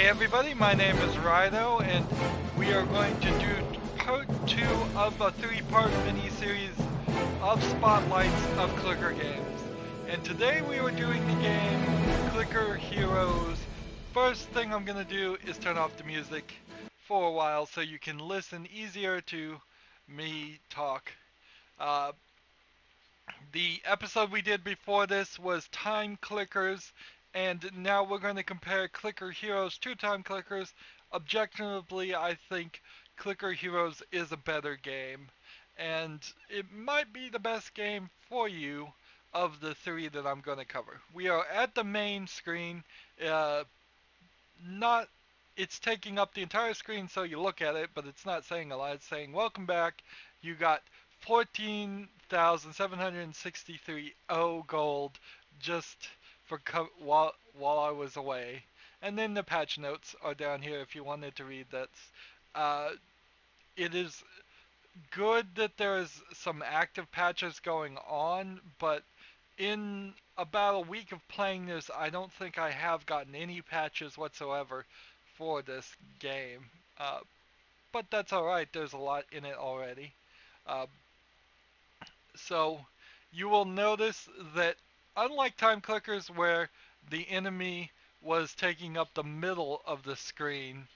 Hey everybody, my name is Rydo, and we are going to do part 2 of a 3-part mini-series of spotlights of clicker games. And today we are doing the game Clicker Heroes. First thing I'm going to do is turn off the music for a while so you can listen easier to me talk. The episode we did before this was time clickers, and now we're going to compare Clicker Heroes to time clickers. Objectively, I think Clicker Heroes is a better game, and it might be the best game for you of the three that I'm going to cover. We are at the main screen. Uh, not It's taking up the entire screen so you look at it, but it's not saying a lot. It's saying welcome back. You got 14,763 gold just for while I was away. And then the patch notes are down here if you wanted to read that. Uh, it is good that there's some active patches going on, but in about a week of playing this, I don't think I have gotten any patches whatsoever for this game. Uh, but that's alright, there's a lot in it already. Uh, so you will notice that unlike time clickers where the enemy was taking up the middle of the screen,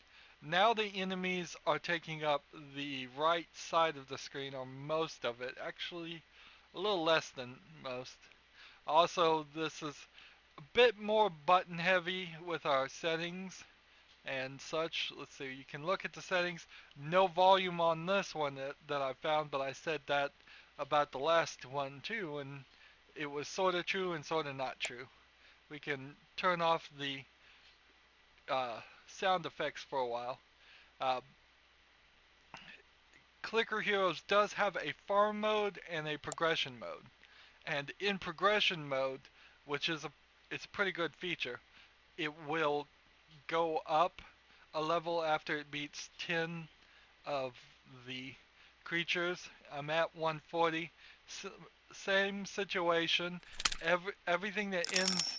now the enemies are taking up the right side of the screen, or most of it. Actually, a little less than most. Also, this is a bit more button heavy with our settings and such. Let's see, you can look at the settings. No volume on this one that I found, but I said that about the last one too, and it was sort of true and sort of not true. We can turn off the sound effects for a while. Uh, Clicker Heroes does have a farm mode and a progression mode. And in progression mode, which is it's a pretty good feature, it will go up a level after it beats 10 of the creatures. I'm at 140. Same situation. Everything that ends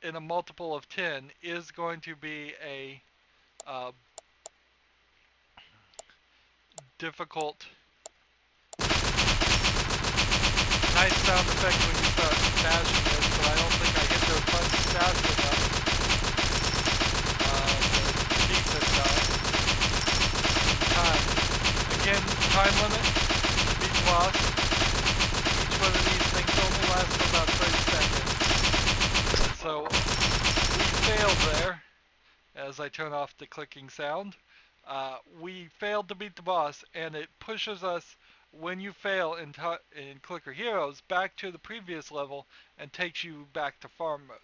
in a multiple of 10 is going to be a uh, difficult. Nice sound effect when you start bashing this, but I don't think I hit those buttons fast enough to beat this guy in time. Again, time limit, beat the boss. Each one of these things only lasts for about 30 seconds. So, we failed there, as I turn off the clicking sound. We failed to beat the boss, and it pushes us, when you fail in Clicker Heroes, back to the previous level and takes you back to farm mode.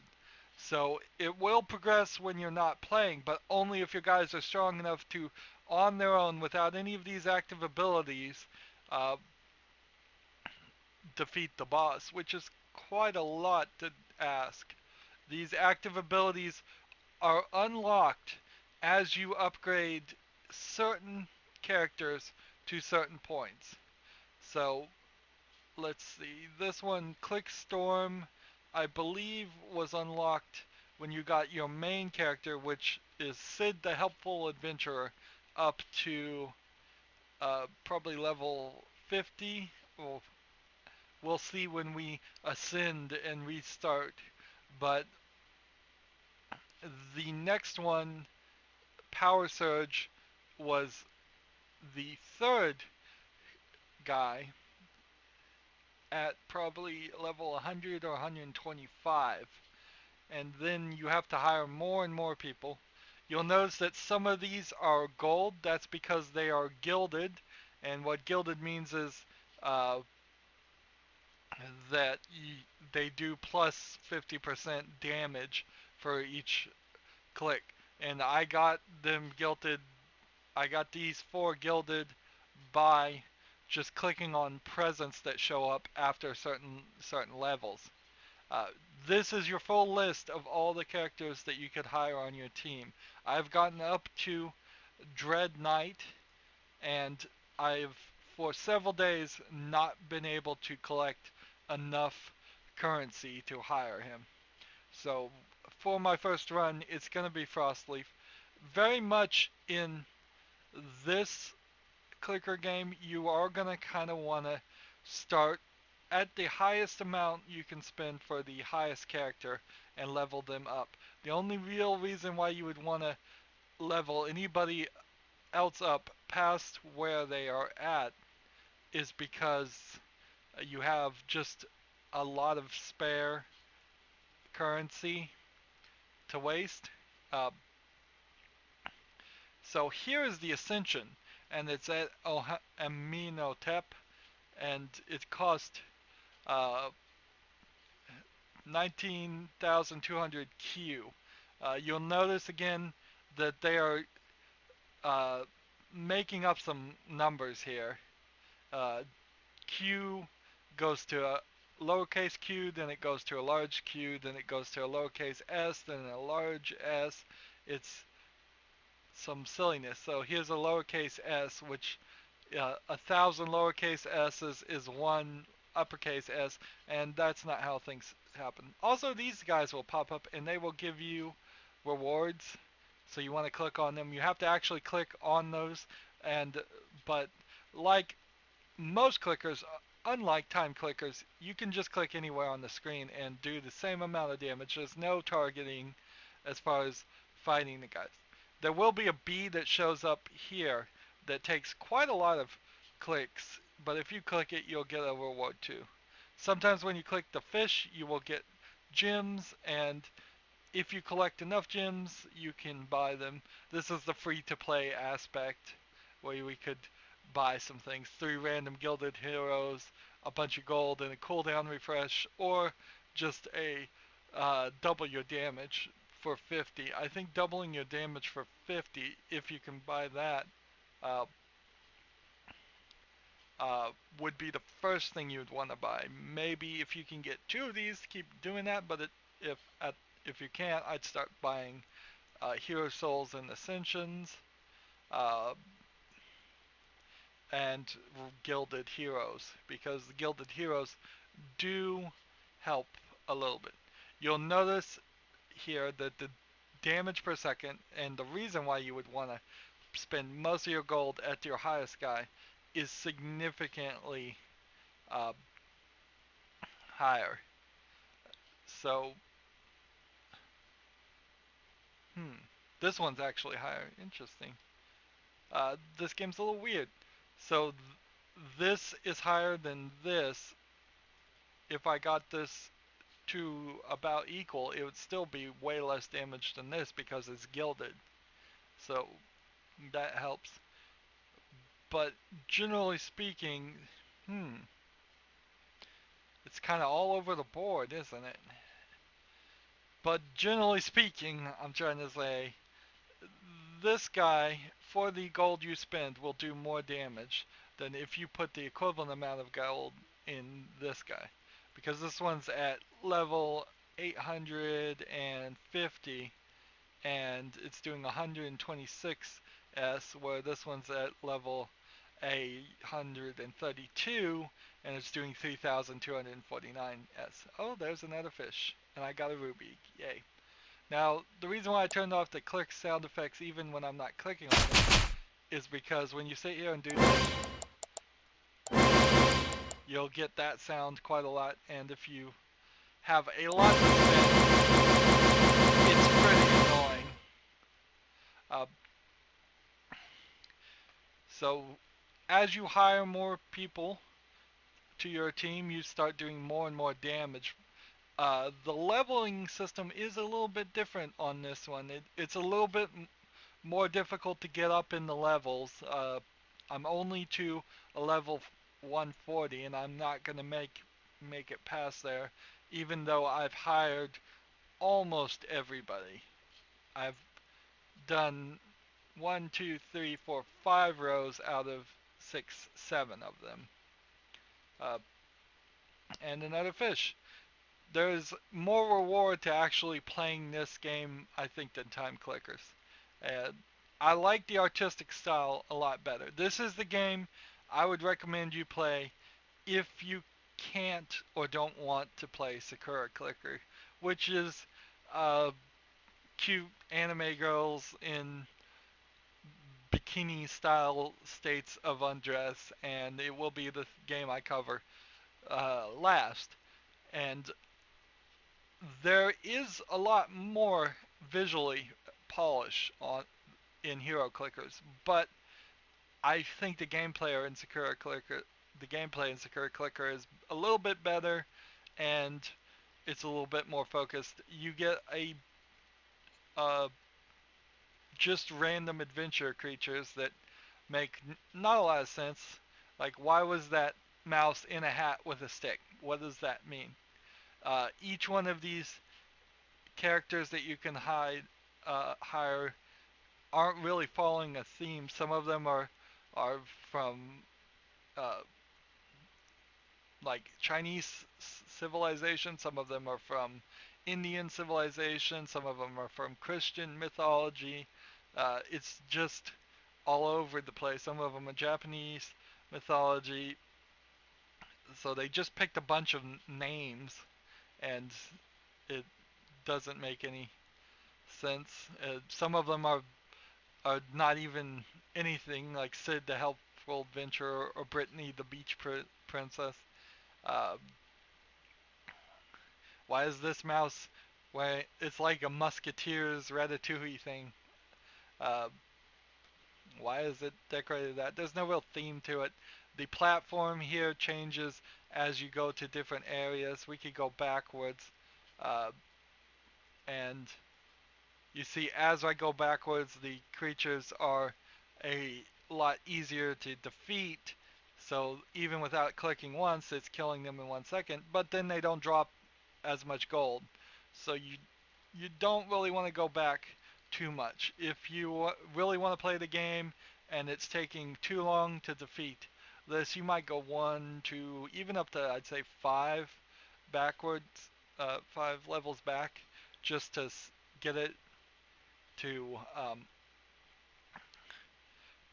So it will progress when you're not playing, but only if your guys are strong enough to, on their own, without any of these active abilities, uh, defeat the boss, which is quite a lot to ask. These active abilities are unlocked as you upgrade certain characters to certain points. So let's see, this one, Click Storm, I believe was unlocked when you got your main character, which is Sid the Helpful Adventurer, up to probably level 50. Well, we'll see when we ascend and restart. But the next one, Power Surge, was the third guy at probably level 100 or 125. And then you have to hire more and more people. You'll notice that some of these are gold. That's because they are gilded. And what gilded means is uh, that they do plus 50% damage for each click. And I got them gilded. I got these 4 gilded by just clicking on presents that show up after certain levels. Uh, this is your full list of all the characters that you could hire on your team. I've gotten up to Dread Knight, and I've for several days not been able to collect enough currency to hire him. So for my first run, it's going to be Frostleaf. very much in this clicker game, you are going to kind of want to start at the highest amount you can spend for the highest character and level them up. The only real reason why you would want to level anybody else up past where they are at is because you have just a lot of spare currency to waste. Uh, so here is the Ascension, and it's at Aminotep, and it cost uh, 19,200 Q. You'll notice again that they are uh, making up some numbers here. Uh, Q goes to a lowercase q, then it goes to a large Q, then it goes to a lowercase s, then a large s. It's some silliness. So here's a lowercase s, which 1,000 lowercase s's is one uppercase s, and that's not how things happen. Also, these guys will pop up and they will give you rewards. So you want to click on them. You have to actually click on those, and but like most clickers, unlike time clickers, you can just click anywhere on the screen and do the same amount of damage. There's no targeting as far as fighting the guys. There will be a bee that shows up here that takes quite a lot of clicks, but if you click it, you'll get a reward too. Sometimes when you click the fish, you will get gems, and if you collect enough gems, you can buy them. This is the free to play aspect where we could buy some things. 3 random gilded heroes, a bunch of gold, and a cooldown refresh, or just a double your damage for 50. I think doubling your damage for 50, if you can buy that, uh, uh, would be the first thing you'd want to buy. Maybe if you can get 2 of these, keep doing that. But if at, if you can't, I'd start buying Hero Souls and Ascensions, uh, and Gilded Heroes, because the Gilded Heroes do help a little bit. You'll notice here that the damage per second, and the reason why you would want to spend most of your gold at your highest guy, is significantly uh, higher. So, hmm, this one's actually higher. Interesting. This game's a little weird. So this is higher than this. If I got this to about equal, it would still be way less damage than this because it's gilded. So that helps. But generally speaking, hmm, it's kind of all over the board, isn't it? But generally speaking, I'm trying to say, this guy, for the gold you spend, will do more damage than if you put the equivalent amount of gold in this guy. Because this one's at level 850 and it's doing 126 S, where this one's at level 832 and it's doing 3,249 S. Oh, there's another fish, and I got a ruby. Yay. Now, the reason why I turned off the click sound effects even when I'm not clicking on them is because when you sit here and do this, you'll get that sound quite a lot, and if you have a lot to spend, it's pretty annoying. Uh, so, as you hire more people to your team, you start doing more and more damage. The leveling system is a little bit different on this one. It's a little bit more difficult to get up in the levels. I'm only to a level 140, and I'm not gonna make it past there, even though I've hired almost everybody. I've done 1, 2, 3, 4, 5 rows out of 6, 7 of them. Uh, and another fish. There's more reward to actually playing this game, I think, than time clickers. And I like the artistic style a lot better. This is the game I would recommend you play if you can't or don't want to play Sakura Clicker, which is cute anime girls in bikini style states of undress, and it will be the game I cover last. And there is a lot more visually polish on in Hero Clickers, but I think the gameplay in Sakura Clicker is a little bit better, and it's a little bit more focused. You get a uh, just random adventure creatures that make not a lot of sense. Like, why was that mouse in a hat with a stick? What does that mean? Each one of these characters that you can hire aren't really following a theme. Some of them are from uh, like Chinese civilization. Some of them are from Indian civilization. Some of them are from Christian mythology. It's just all over the place. Some of them are Japanese mythology. So they just picked a bunch of names, and it doesn't make any sense. Some of them are not even anything, like Sid the Helpful Adventurer or Brittany the Beach Princess. Uh, why is this mouse? Why it's like a Musketeers Ratatouille thing. Uh, why is it decorated that? There's no real theme to it. The platform here changes as you go to different areas. We could go backwards, uh, and you see as I go backwards, the creatures are a lot easier to defeat. So even without clicking once, it's killing them in 1 second. But then they don't drop as much gold. So you don't really want to go back too much. If you really want to play the game and it's taking too long to defeat this, you might go 1, 2, even up to I'd say 5 backwards, 5 levels back, just to get it to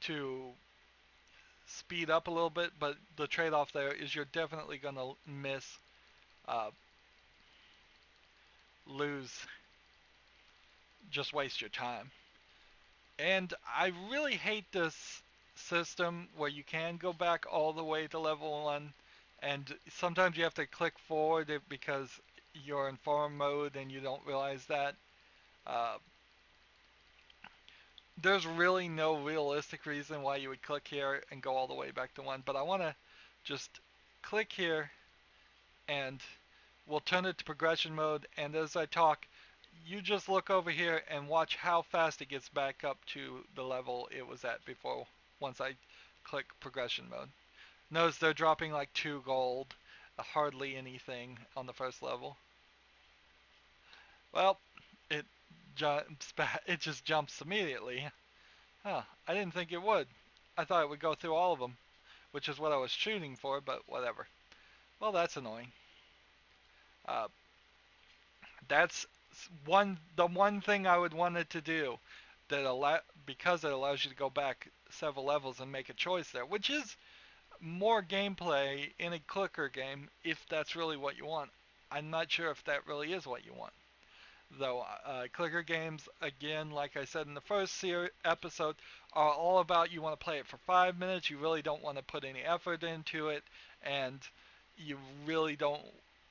to speed up a little bit. But the trade-off there is you're definitely gonna uh, lose, just waste your time. And I really hate this system where you can go back all the way to level 1, and sometimes you have to click forward because you're in farm mode and you don't realize that. Uh, there's really no realistic reason why you would click here and go all the way back to 1, but I want to just click here and we'll turn it to progression mode, and as I talk, you just look over here and watch how fast it gets back up to the level it was at before once I click progression mode. Notice they're dropping like 2 gold, hardly anything on the first level. Well, it it just jumps immediately. Huh, I didn't think it would. I thought it would go through all of them, which is what I was shooting for, but whatever. Well, that's annoying. Uh, that's the one thing I would want it to do because it allows you to go back several levels and make a choice there, which is more gameplay in a clicker game if that's really what you want. I'm not sure if that really is what you want. Though clicker games, again, like I said in the first episode, are all about you want to play it for 5 minutes. You really don't want to put any effort into it, and you really don't.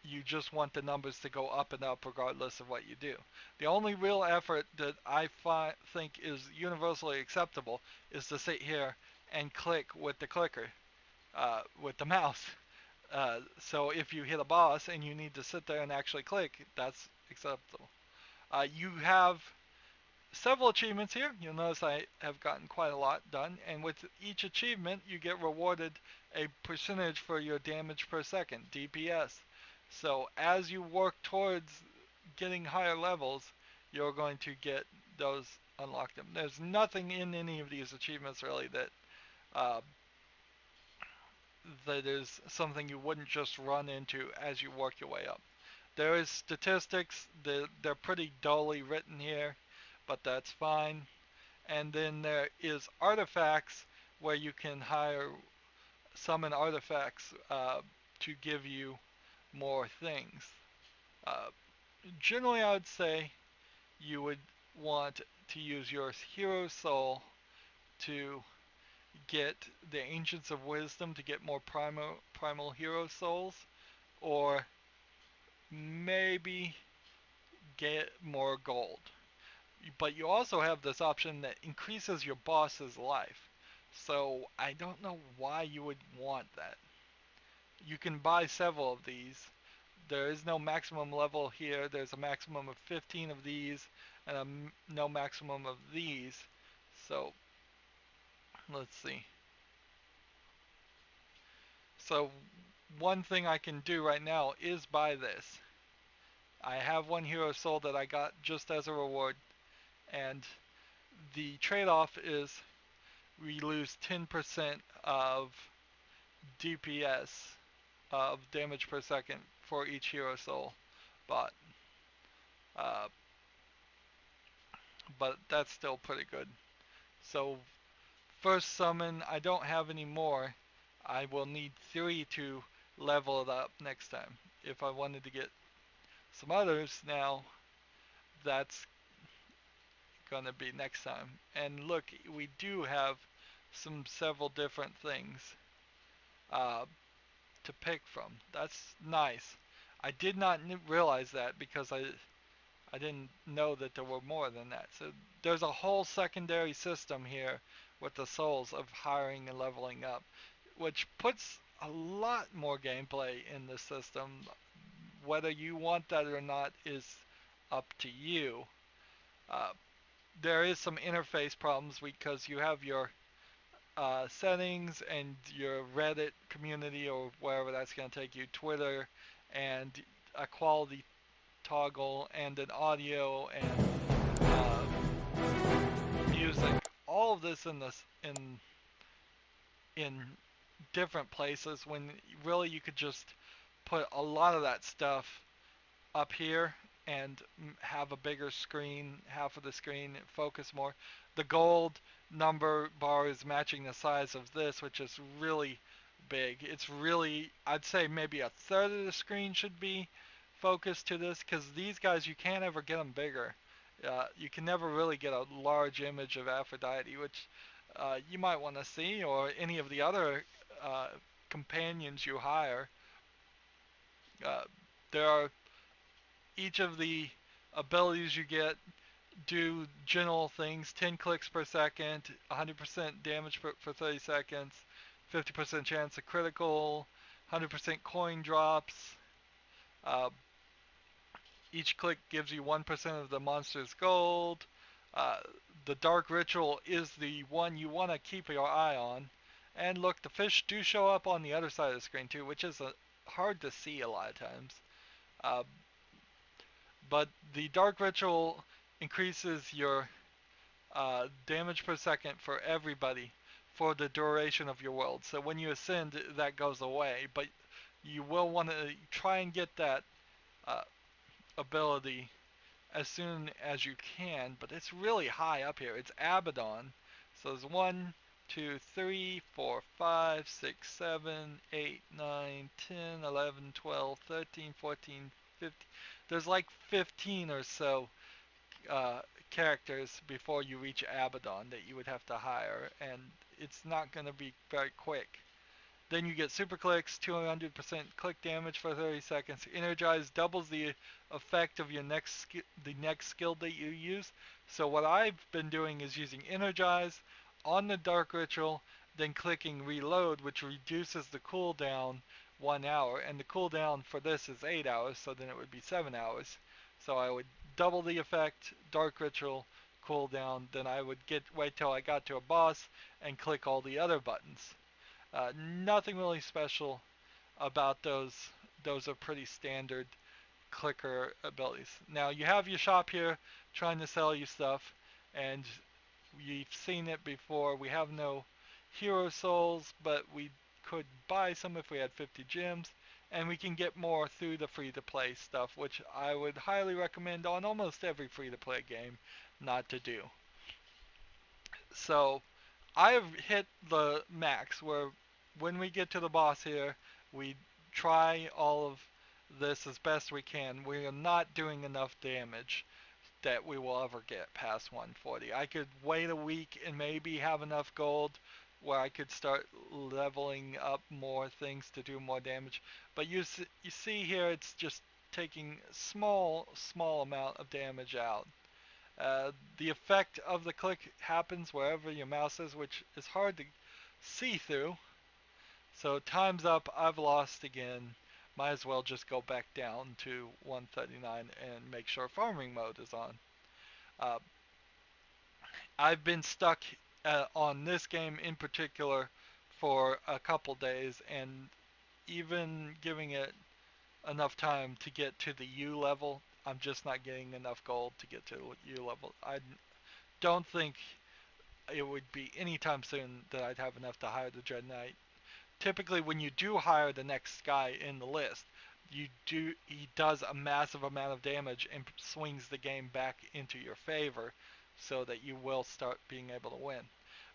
You just want the numbers to go up and up regardless of what you do. The only real effort that I think is universally acceptable is to sit here and click with the clicker, with the mouse. So if you hit a boss and you need to sit there and actually click, that's acceptable. You have several achievements here. You'll notice I have gotten quite a lot done, and with each achievement you get rewarded a percentage for your damage per second, DPS. So as you work towards getting higher levels, you're going to get those unlocked. There's nothing in any of these achievements really uh, that is something you wouldn't just run into as you work your way up. There is statistics. They're pretty dully written here, but that's fine. And then there is artifacts where you can hire summon artifacts to give you more things. Uh, generally, I would say you would want to use your hero soul to get the Ancients of Wisdom to get more primal hero souls, or maybe get more gold. But you also have this option that increases your boss's life. So I don't know why you would want that. You can buy several of these. There is no maximum level here. There's a maximum of 15 of these and no maximum of these. So let's see. So one thing I can do right now is buy this. I have one hero soul that I got just as a reward, and the trade-off is we lose 10% of DPS, of damage per second, for each hero soul bought. Uh, but that's still pretty good. So first summon, I don't have any more. I will need 3 to level it up next time. If I wanted to get some others now, that's gonna be next time. And look, we do have several different things uh, to pick from. That's nice. I did not realize that because I didn't know that there were more than that. So there's a whole secondary system here with the souls of hiring and leveling up, which puts a lot more gameplay in the system. Whether you want that or not is up to you. Uh, there is some interface problems because you have your settings and your Reddit community or wherever that's going to take you, Twitter, and a quality toggle and an audio and music. All of this in different places when really you could just put a lot of that stuff up here and have a bigger screen, half of the screen, focus more. The gold number bar is matching the size of this, which is really big. It's really, I'd say maybe a third of the screen should be focused to this, because these guys, you can't ever get them bigger. You can never really get a large image of Aphrodite, which you might want to see, or any of the other uh, companions you hire. Uh, there are each of the abilities you get do general things: 10 clicks per second, 100% damage for 30 seconds, 50% chance of critical, 100% coin drops. Uh, each click gives you 1% of the monster's gold. Uh, the Dark Ritual is the one you want to keep your eye on. And look, the fish do show up on the other side of the screen too, which is hard to see a lot of times. Uh, but the Dark Ritual increases your damage per second for everybody for the duration of your world. So when you ascend, that goes away, but you will want to try and get that uh, ability as soon as you can, but it's really high up here. It's Abaddon. So there's 1, 2, 3, 4, 5, 6, 7, 8, 9, 10, 11, 12, 13, 14, 15. There's like 15 or so uh, characters before you reach Abaddon that you would have to hire, and it's not going to be very quick. Then you get super clicks, 200% click damage for 30 seconds. Energize doubles the effect of the next skill that you use. So what I've been doing is using Energize on the Dark Ritual, then clicking Reload, which reduces the cooldown 1 hour. And the cooldown for this is 8 hours, so then it would be 7 hours. So I would double the effect, Dark Ritual, cooldown, then I would wait till I got to a boss and click all the other buttons. Nothing really special about those. Those are pretty standard clicker abilities. Now you have your shop here trying to sell you stuff, and you've seen it before. We have no hero souls, but we could buy some if we had 50 gems, and we can get more through the free-to-play stuff, which I would highly recommend on almost every free-to-play game not to do. So I have hit the max where when we get to the boss here, we try all of this as best we can. We are not doing enough damage. that we will ever get past 140. I could wait a week and maybe have enough gold where I could start leveling up more things to do more damage. But you see here, it's just taking small amount of damage out. The effect of the click happens wherever your mouse is, which is hard to see through. So time's up. I've lost again. Might as well just go back down to 139 and make sure farming mode is on. Uh, I've been stuck on this game in particular for a couple days, and even giving it enough time to get to the U level, I'm just not getting enough gold to get to U level. I don't think it would be anytime soon that I'd have enough to hire the Dread Knight. Typically, when you do hire the next guy in the list, he does a massive amount of damage and swings the game back into your favor, so that you will start being able to win.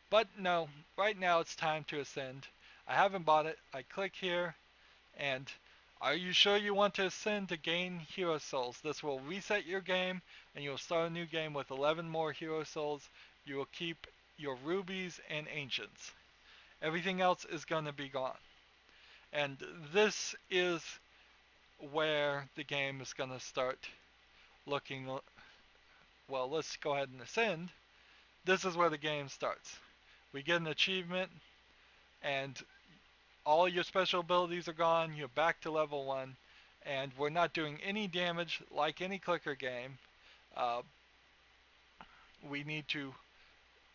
But no, right now it's time to ascend. I haven't bought it. I click here, and are you sure you want to ascend to gain hero souls? This will reset your game, and you will start a new game with 11 more hero souls. You will keep your rubies and ancients. Everything else is going to be gone. And this is where the game is going to start looking. Well, let's go ahead and ascend. This is where the game starts. We get an achievement, and all your special abilities are gone. You're back to level 1, and we're not doing any damage like any clicker game. Uh, we need to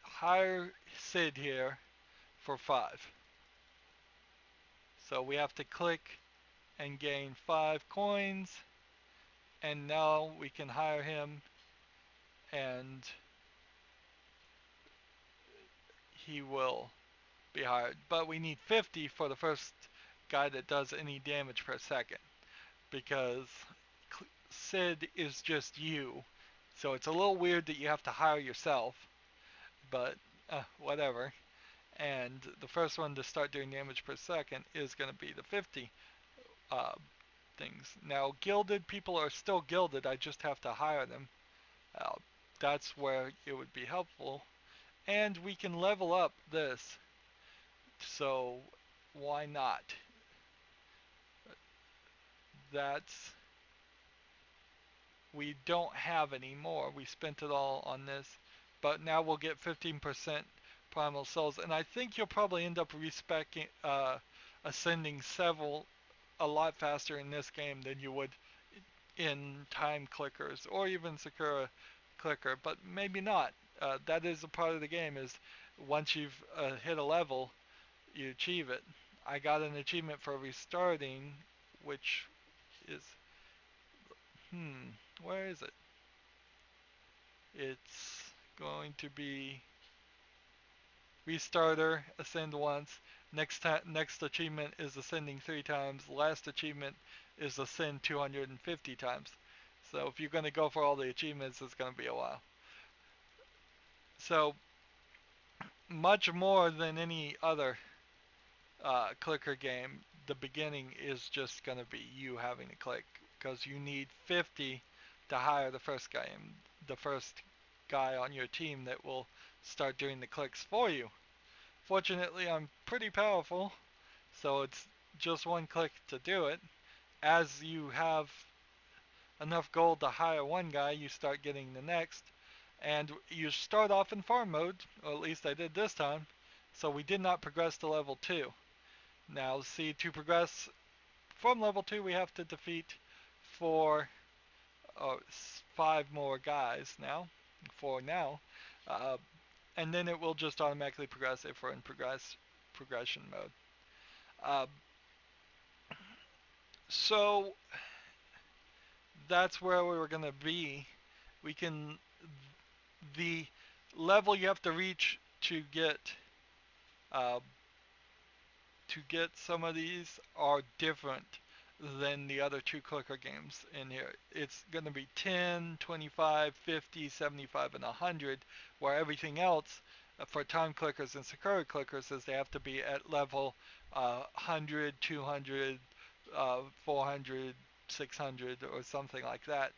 hire Sid here for 5. So we have to click and gain 5 coins, and now we can hire him, and he will be hired. But we need 50 for the first guy that does any damage per second, because Sid is just you. So it's a little weird that you have to hire yourself, but whatever. And the first one to start doing damage per second is going to be the 50 uh, things. Now, gilded people are still gilded, I just have to hire them. Uh, that's where it would be helpful. And we can level up this, so why not? That's we don't have any more. We spent it all on this, but now we'll get 15% primal souls, and I think you'll probably end up respecing, ascending a lot faster in this game than you would in time clickers or even Sakura clicker, but maybe not. That is a part of the game. Is once you've hit a level, you achieve it. I got an achievement for restarting, which is where is it? It's going to be restarter, ascend once. Next achievement is ascending 3 times. Last achievement is ascend 250 times. So if you're going to go for all the achievements, it's going to be a while. So much more than any other clicker game, the beginning is just going to be you having to click, because you need 50 to hire the first guy, and the first guy on your team that will start doing the clicks for you. Fortunately, I'm pretty powerful, so it's just one click to do it. As you have enough gold to hire one guy, you start getting the next, and you start off in farm mode, or at least I did this time, so we did not progress to level 2. Now, see, to progress from level 2, we have to defeat 4 or 5 more guys now, 4 now, uh, and then it will just automatically progress if we're in progression mode. Uh, so that's where we were going to be. We can the level you have to reach uh, to get some of these are different than the other 2 clicker games in here. It's going to be 10, 25, 50, 75, and 100, where everything else for time clickers and Sakura clickers is they have to be at level 100, 200, 400, 600, or something like that.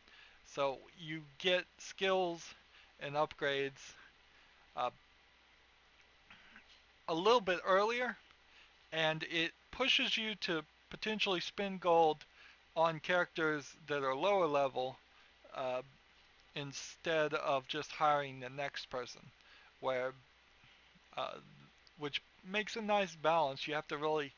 So you get skills and upgrades uh, a little bit earlier, and it pushes you to potentially spend gold on characters that are lower level uh, instead of just hiring the next person, where uh, which makes a nice balance. You have to really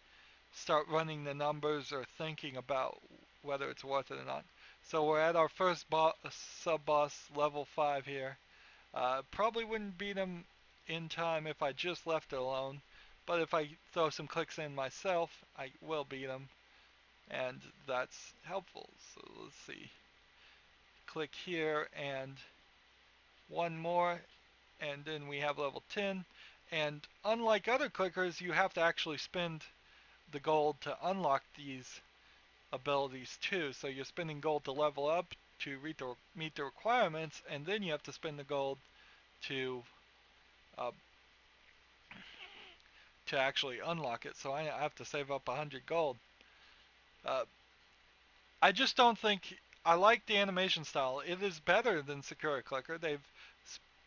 start running the numbers or thinking about whether it's worth it or not. So we're at our first sub-boss, level 5 here. Probably wouldn't beat him in time if I just left it alone, but if I throw some clicks in myself, I will beat him, and that's helpful. So let's see. Click here and one more, and then we have level 10. And unlike other clickers, you have to actually spend the gold to unlock these abilities too. So you're spending gold to level up to meet the requirements, and then you have to spend the gold to uh, to actually unlock it. So I have to save up 100 gold. Uh, I just don't think I like the animation style. It is better than Sakura Clicker. They've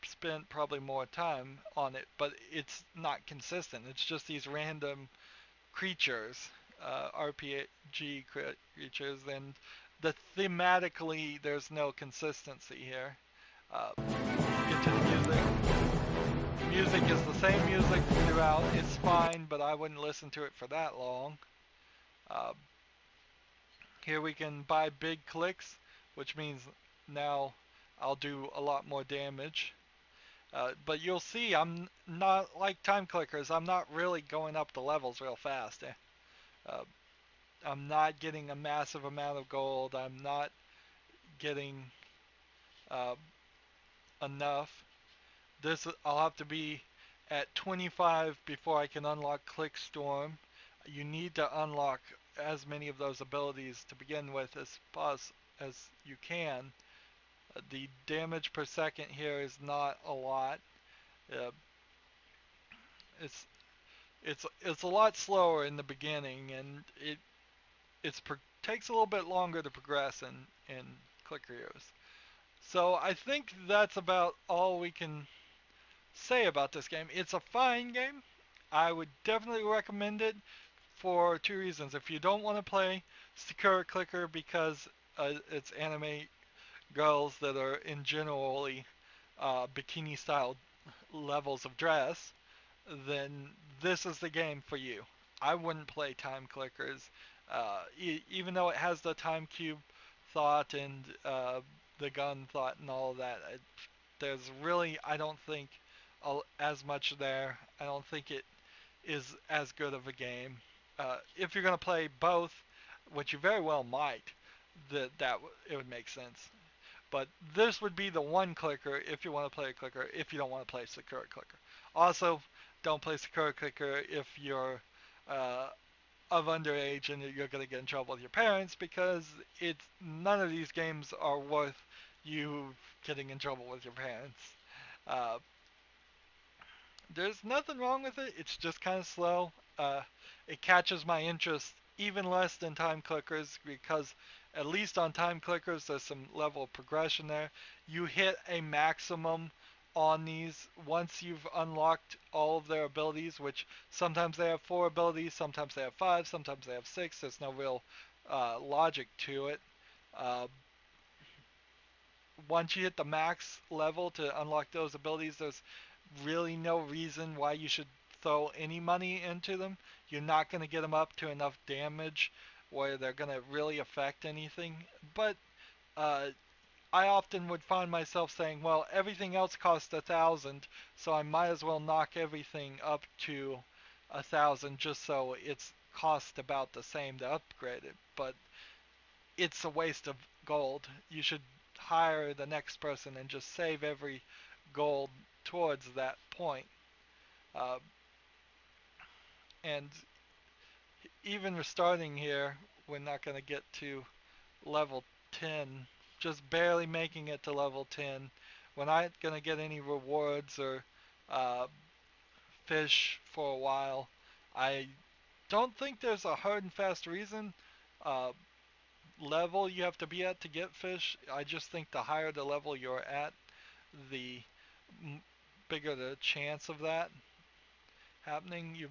spent probably more time on it, but it's not consistent. It's just these random creatures, RPG creatures, and thematically there's no consistency here. Get to the music. Music is the same music throughout. It's fine, but I wouldn't listen to it for that long. Uh, Here we can buy big clicks, which means now I'll do a lot more damage. But you'll see I'm not like time clickers. I'm not really going up the levels real fast. Uh, I'm not getting a massive amount of gold. I'm not getting uh, enough. This I'll have to be at 25 before I can unlock Click Storm. You need to unlock as many of those abilities to begin with as you can. The damage per second here is not a lot. Uh, it's it's a lot slower in the beginning, and takes a little bit longer to progress in Clicker Heroes. So I think that's about all we can say about this game. It's a fine game. I would definitely recommend it for two reasons. If you don't want to play Sakura Clicker because it's anime girls that are in generally bikini style levels of dress, then this is the game for you. I wouldn't play Time Clickers, even though it has the time cube thought and the gun thought and all of that. There's really, I don't think, as much there. I don't think it is as good of a game. If you're going to play both, which you very well might, it would make sense. But this would be the one clicker if you want to play a clicker, if you don't want to play Sakura Clicker. Also, don't play Sakura Clicker if you're uh, of underage and you're going to get in trouble with your parents, because none of these games are worth you getting in trouble with your parents. Uh, there's nothing wrong with it. It's just kind of slow. It catches my interest even less than time clickers, because at least on time clickers there's some level of progression there. You hit a maximum on these once you've unlocked all of their abilities, which sometimes they have 4 abilities, sometimes they have 5, sometimes they have 6. There's no real logic to it. Uh, Once you hit the max level to unlock those abilities, there's really no reason why you should throw any money into them. You're not going to get them up to enough damage where they're going to really affect anything. But uh, I often would find myself saying, well, everything else costs 1,000, so I might as well knock everything up to 1,000 just so it's cost about the same to upgrade it. But it's a waste of gold. You should hire the next person and just save every gold towards that point. Uh, and even restarting here, we're not going to get to level 10. Just barely making it to level 10. We're not going to get any rewards or uh, fish for a while. I don't think there's a hard and fast reason. Uh, level you have to be at to get fish. I just think the higher the level you're at, the bigger the chance of that happening. You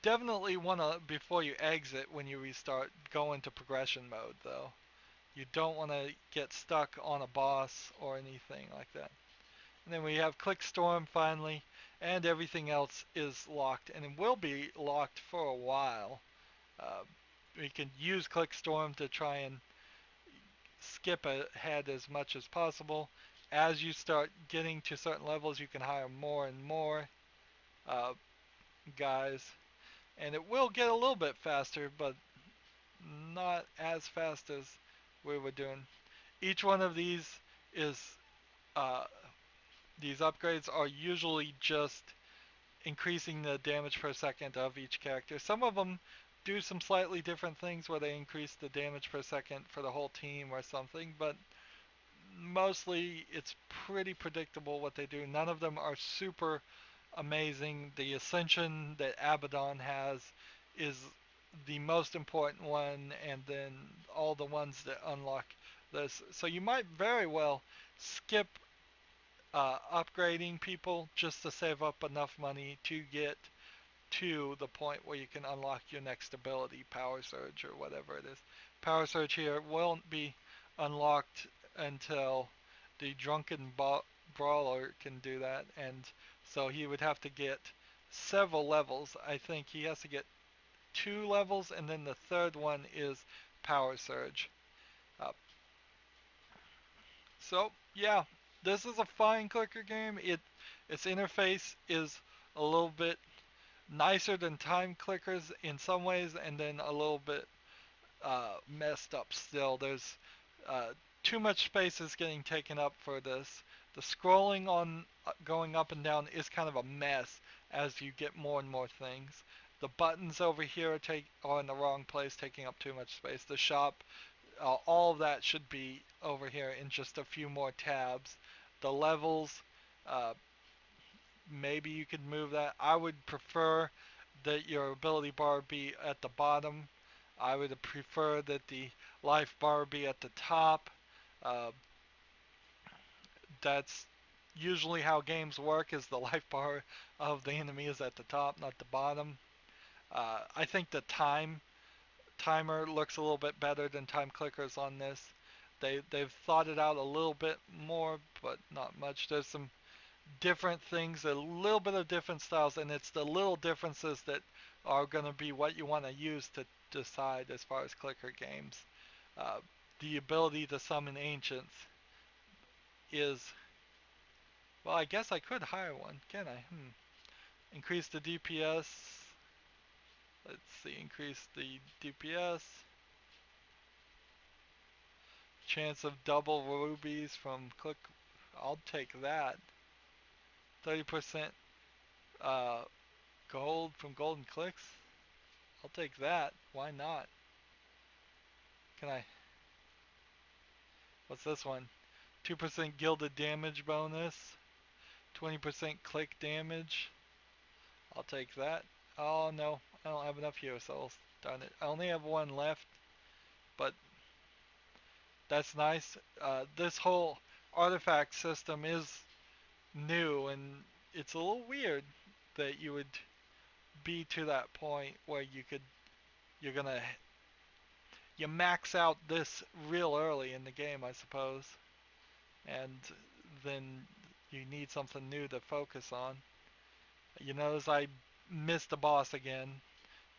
definitely want to, before you exit, when you restart, go into progression mode though. You don't want to get stuck on a boss or anything like that. And then we have Click Storm finally, and everything else is locked, and it will be locked for a while. Uh, we can use Click Storm to try and skip ahead as much as possible. As you start getting to certain levels, you can hire more and more uh, guys, and it will get a little bit faster, but not as fast as we were doing. Each one of is uh, these upgrades are usually just increasing the damage per second of each character. Some of them do some slightly different things where they increase the damage per second for the whole team or something, but mostly it's pretty predictable what they do. None of them are super amazing. The Ascension that Abaddon has is the most important one, and then all the ones that unlock this. So you might very well skip upgrading people just to save up enough money to get to the point where you can unlock your next ability, Power Surge or whatever it is. Power Surge here won't be unlocked until the Drunken Brawler can do that, and so he would have to get several levels. I think he has to get 2 levels, and then the third one is Power Surge. Uh, so yeah, this is a fine clicker game. Its interface is a little bit nicer than time clickers in some ways, and then a little bit messed up still. There's uh, too much space is getting taken up for this. The scrolling on going up and down is kind of a mess as you get more and more things. The buttons over here are in the wrong place, taking up too much space. The shop, all of that should be over here in just a few more tabs. The levels, uh, maybe you could move that. I would prefer that your ability bar be at the bottom. I would prefer that the life bar be at the top. Uh, that's usually how games work, is the life bar of the enemy is at the top, not the bottom. I think the timer looks a little bit better than time clickers on this. They've thought it out a little bit more, but not much. There's some different things, a little bit of different styles, and it's the little differences that are going to be what you want to use to decide as far as clicker games. Uh, the ability to summon ancients is, well, I guess I could hire one, can I? Increase the DPS. Let's see, increase the DPS. Chance of double rubies from click. I'll take that. 30% uh, gold from golden clicks. I'll take that. Why not? Can I? What's this one? 2% gilded damage bonus. 20% click damage. I'll take that. Oh no, I don't have enough hero souls. Darn it. I only have one left, but that's nice. This whole artifact system is new, and it's a little weird that you would be to that point where you're gonna you max out this real early in the game, I suppose, and then you need something new to focus on. You notice I missed the boss again,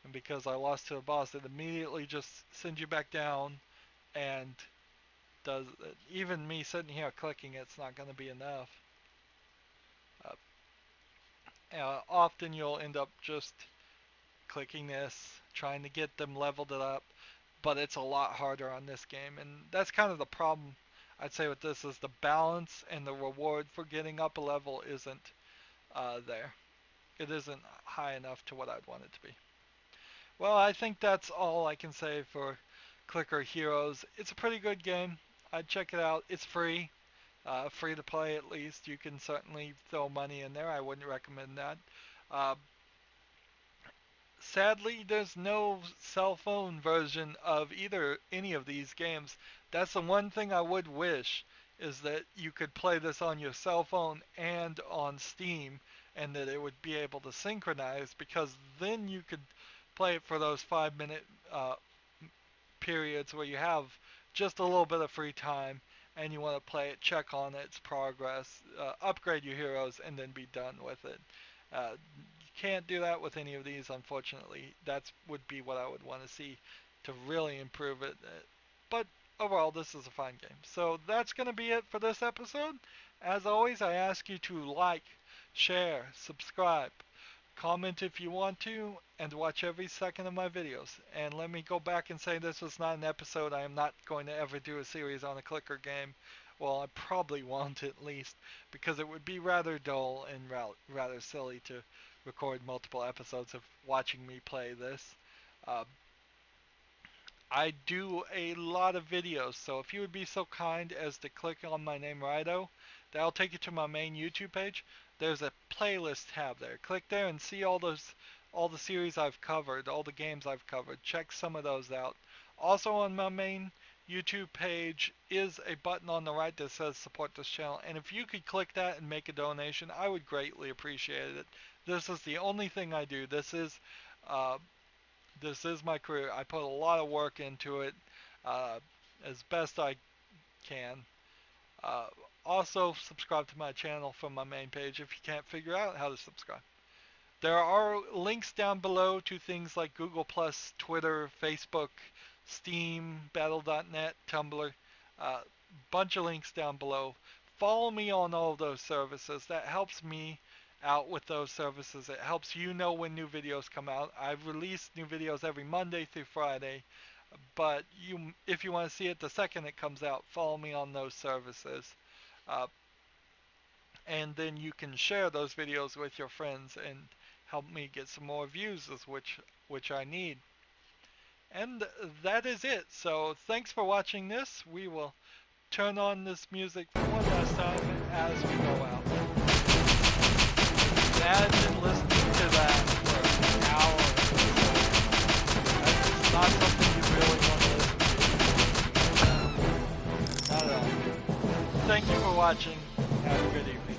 and because I lost to a boss, it immediately just sends you back down, and does even me sitting here clicking, it's not going to be enough. Often you'll end up just clicking this, trying to get them leveled it up, but it's a lot harder on this game, and that's kind of the problem I'd say with this, is the balance and the reward for getting up a level isn't there. It isn't high enough to what I'd want it to be. Well, I think that's all I can say for Clicker Heroes. It's a pretty good game. I'd check it out. It's free. Free to play at least. You can certainly throw money in there. I wouldn't recommend that. Uh, sadly, there's no cell phone version of any of these games. That's the one thing I would wish, is that you could play this on your cell phone and on Steam, and that it would be able to synchronize, because then you could play it for those 5 minute periods where you have just a little bit of free time and you want to play it, check on its progress, upgrade your heroes, and then be done with it. You can't do that with any of these, unfortunately. That would be what I would want to see to really improve it. But overall, this is a fine game. So that's going to be it for this episode. As always, I ask you to like, share, subscribe, comment if you want to, and watch every second of my videos. And let me go back and say, this was not an episode. I am not going to ever do a series on a clicker game. Well, I probably won't, at least, because it would be rather dull and rather silly to record multiple episodes of watching me play this. Uh, I do a lot of videos, so if you would be so kind as to click on my name, Rydo, that'll take you to my main YouTube page. There's a playlist tab there. Click there and see all the series I've covered, all the games I've covered. Check some of those out. Also on my main YouTube page is a button on the right that says support this channel, and if you could click that and make a donation, I would greatly appreciate it. This is the only thing I do. Uh, this is my career. I put a lot of work into it, uh, as best I can. Uh, Also, subscribe to my channel from my main page if you can't figure out how to subscribe. There are links down below to things like Google+, Twitter, Facebook, Steam, Battle.net, Tumblr. Bunch of links down below. Follow me on all of those services. That helps me out with those services. It helps you know when new videos come out. I've released new videos every Monday through Friday, but if you want to see it the second it comes out, follow me on those services. Uh, and then you can share those videos with your friends and help me get some more views, which I need. And that is it. So thanks for watching this. We will turn on this music for one last time as we go out. Imagine listening to that for an hour. That's not something you really want to listen to. Not at all. Thank you for watching. Have a good evening.